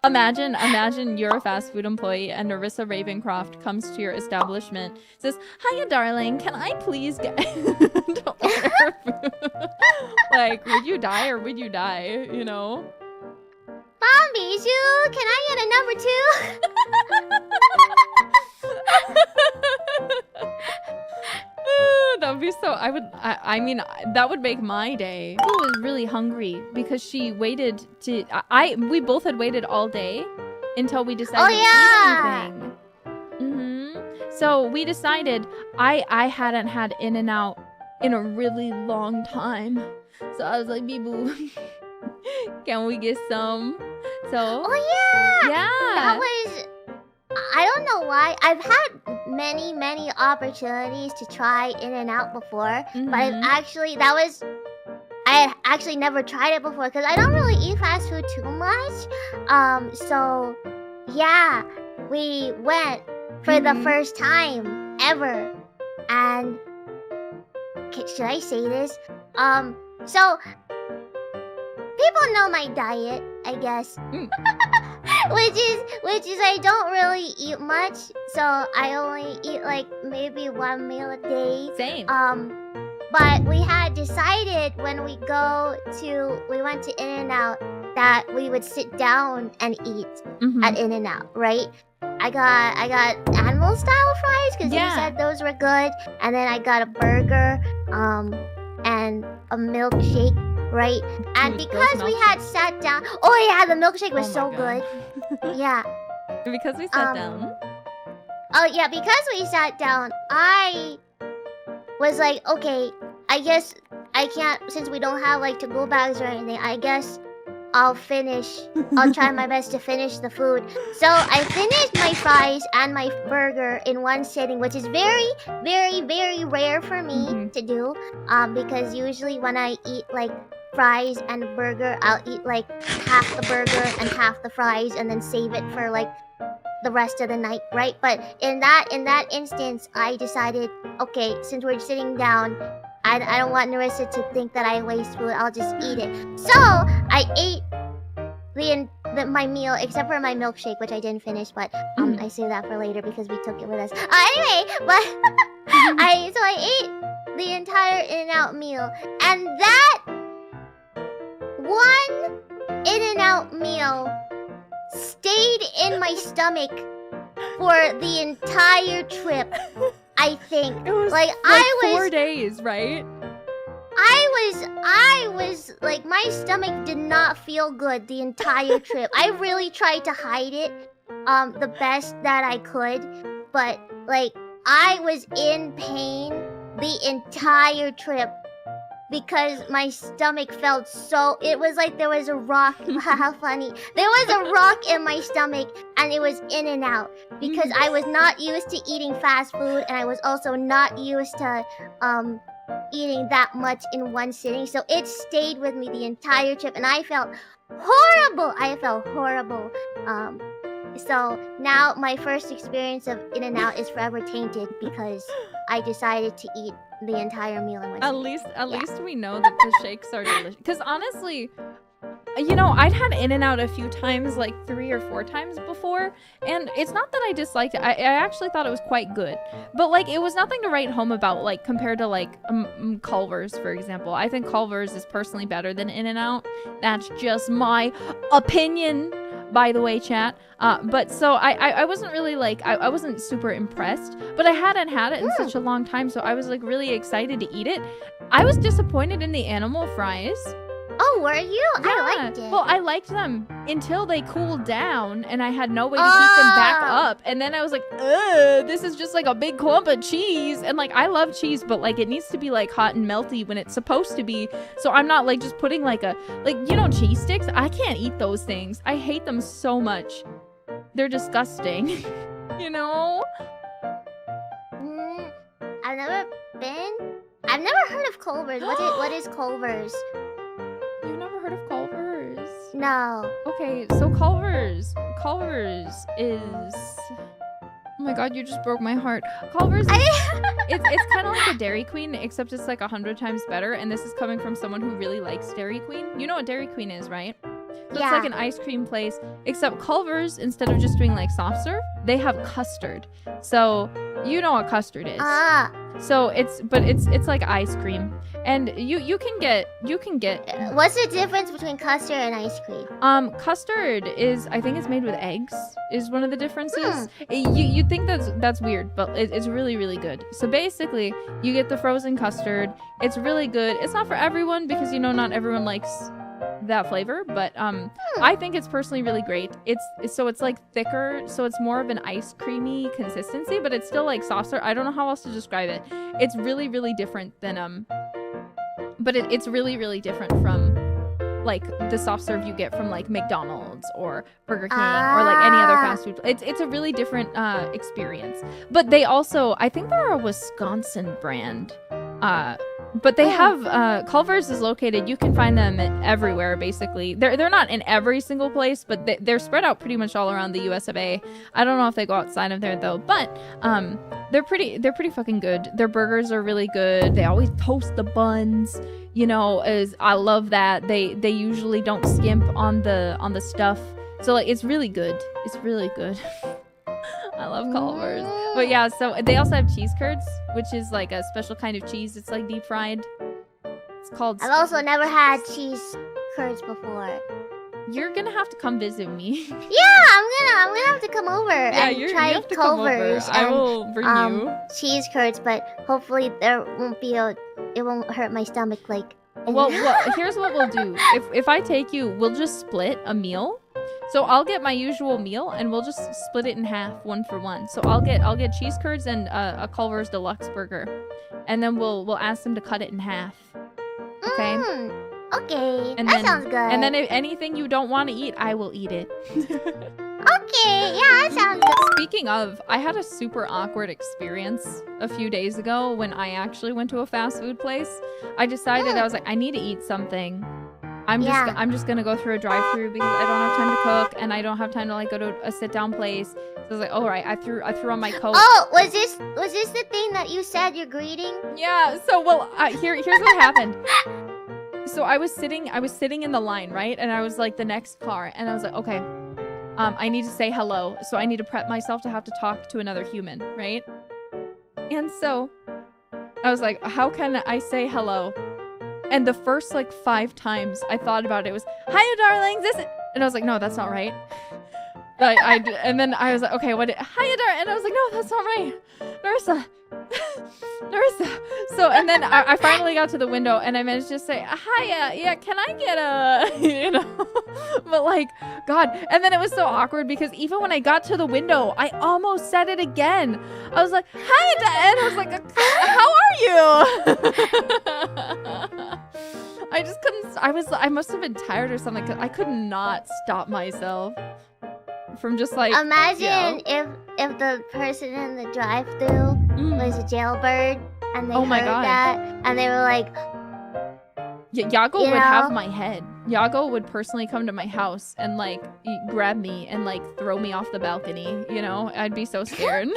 Imagine you're a fast food employee and Nerissa Ravencroft comes to your establishment, says, "Hiya, darling, can I please get to order food?" Like, would you die or would you die, you know? Mom, Bijou, can I get a number 2? That would be so, I mean, that would make my day. I was really hungry because she waited to, we both had waited all day until we decided to eat anything. So we decided, I hadn't had In-N-Out in a really long time. So I was like, Biboo, can we get some? So. Oh yeah! Yeah! That was, I don't know why. I've had many opportunities to try In-N-Out before, but I had actually never tried it before because I don't really eat fast food too much. So yeah, we went for the first time ever, and should I say this? So people know my diet, I guess. which is I don't really eat much, so I only eat like maybe 1 meal a day. Same. But we had decided when we went to In-N-Out that we would sit down and eat at In-N-Out, right? I got animal style fries because you said those were good, and then I got a burger, and a milkshake. Right? And because we had sat down... Oh yeah, the milkshake was so good. Yeah. Because we sat down? Oh yeah, because we sat down, I was like, okay, I guess I can't... Since we don't have like to-go bags or anything, I guess I'll try my best to finish the food. So I finished my fries and my burger in one sitting, which is very rare for me to do. Because usually when I eat like fries and burger, I'll eat like half the burger and half the fries and then save it for like the rest of the night, right? But in that instance, I decided, okay, since we're sitting down, I don't want Nerissa to think that I waste food. I'll just eat it. So I ate my meal, except for my milkshake, which I didn't finish. But I saved that for later because we took it with us. Anyway, but I ate the entire In-N-Out meal, and that one In-N-Out meal stayed in my stomach for the entire trip. I think it was like 4 days, right? I was like, my stomach did not feel good the entire trip. I really tried to hide it the best that I could, but like I was in pain the entire trip because my stomach felt so... It was like there was a rock. How funny. There was a rock in my stomach, and it was In-N-Out because I was not used to eating fast food, and I was also not used to eating that much in one sitting. So it stayed with me the entire trip, and I felt horrible. So now my first experience of In-N-Out is forever tainted because I decided to eat the entire meal in one sitting. At least we know that the shakes are delicious. Because honestly, you know, I'd had In-N-Out a few times, like 3 or 4 times before, and it's not that I disliked it. I actually thought it was quite good, but like it was nothing to write home about, like compared to like Culver's, for example. I think Culver's is personally better than In-N-Out. That's just my opinion, by the way, chat. But so I wasn't really like, I wasn't super impressed, but I hadn't had it in such a long time, so I was like really excited to eat it. I was disappointed in the animal fries. Oh, were you? Yeah. I liked it. Well, I liked them until they cooled down and I had no way to heat them back up. And then I was like, ugh, this is just like a big clump of cheese. And like, I love cheese, but like it needs to be like hot and melty when it's supposed to be. So I'm not like just putting like you know, cheese sticks? I can't eat those things. I hate them so much. They're disgusting. You know? I've never heard of Culver's. What is Culver's? You've never heard of Culver's? No. Okay, so Culver's is... Oh my god, you just broke my heart. Culver's is... it's kind of like a Dairy Queen, except it's like 100 times better, and this is coming from someone who really likes Dairy Queen. You know what Dairy Queen is, right? So it's like an ice cream place, except Culver's, instead of just doing like soft serve, they have custard. So you know what custard is. So it's like ice cream, and you can get. What's the difference between custard and ice cream? Custard is, I think it's made with eggs, is one of the differences. You think that's weird, but it's really, really good. So basically, you get the frozen custard. It's really good. It's not for everyone because, you know, not everyone likes that flavor, but I think it's personally really great. It's like thicker, so it's more of an ice creamy consistency, but it's still like soft serve. I don't know how else to describe it. It's really, really different than but it's really, really different from like the soft serve you get from like McDonald's or Burger King or like any other fast food. It's a really different experience. But they also, I think they're a Wisconsin brand. But they have Culver's is located. You can find them everywhere. Basically, they're not in every single place, but they're spread out pretty much all around the U.S. of A. I don't know if they go outside of there though. But they're pretty fucking good. Their burgers are really good. They always toast the buns. You know, I love that. They usually don't skimp on the stuff. So like it's really good. It's really good. I love Culver's. But yeah, so they also have cheese curds, which is like a special kind of cheese. It's like deep fried. It's called... I've also never had cheese curds before. You're gonna have to come visit me. Yeah, I'm gonna have to come over and try Culver's I will bring you cheese curds, but hopefully there won't be it won't hurt my stomach like... Well, here's what we'll do. If I take you, we'll just split a meal. So I'll get my usual meal, and we'll just split it in half, 1 for 1. So I'll get cheese curds and a Culver's deluxe burger, and then we'll ask them to cut it in half. Okay. Okay. And that sounds good. And then if anything you don't want to eat, I will eat it. Okay. Yeah, that sounds good. Speaking of, I had a super awkward experience a few days ago when I actually went to a fast food place. I decided I was like, I need to eat something. I'm just gonna go through a drive-thru because I don't have time to cook and I don't have time to like go to a sit-down place. So I was like, all right, I threw on my coat. Oh, was this the thing that you said you're greeting? Yeah. So here's what happened. So I was sitting in the line, right, and I was like the next car, and I was like, okay, I need to say hello, so I need to prep myself to have to talk to another human, right? And so I was like, how can I say hello? And the first like 5 times I thought about it was, hiya darlings, and I was like, no, that's not right. And then I was like, okay, hiya darling, and I was like, no, that's not right. Nerissa. So, and then I finally got to the window and I managed to say, hiya, yeah, can I get a, you know, but like, God. And then it was so awkward because even when I got to the window, I almost said it again. I was like, hiya, and I was like, how are you? I just couldn't, I must have been tired or something, 'cause I could not stop myself from just like... Imagine if the person in the drive-thru was a jailbird and they heard that and they were like... Yago would have my head. Yago would personally come to my house and like grab me and like throw me off the balcony, you know? I'd be so scared.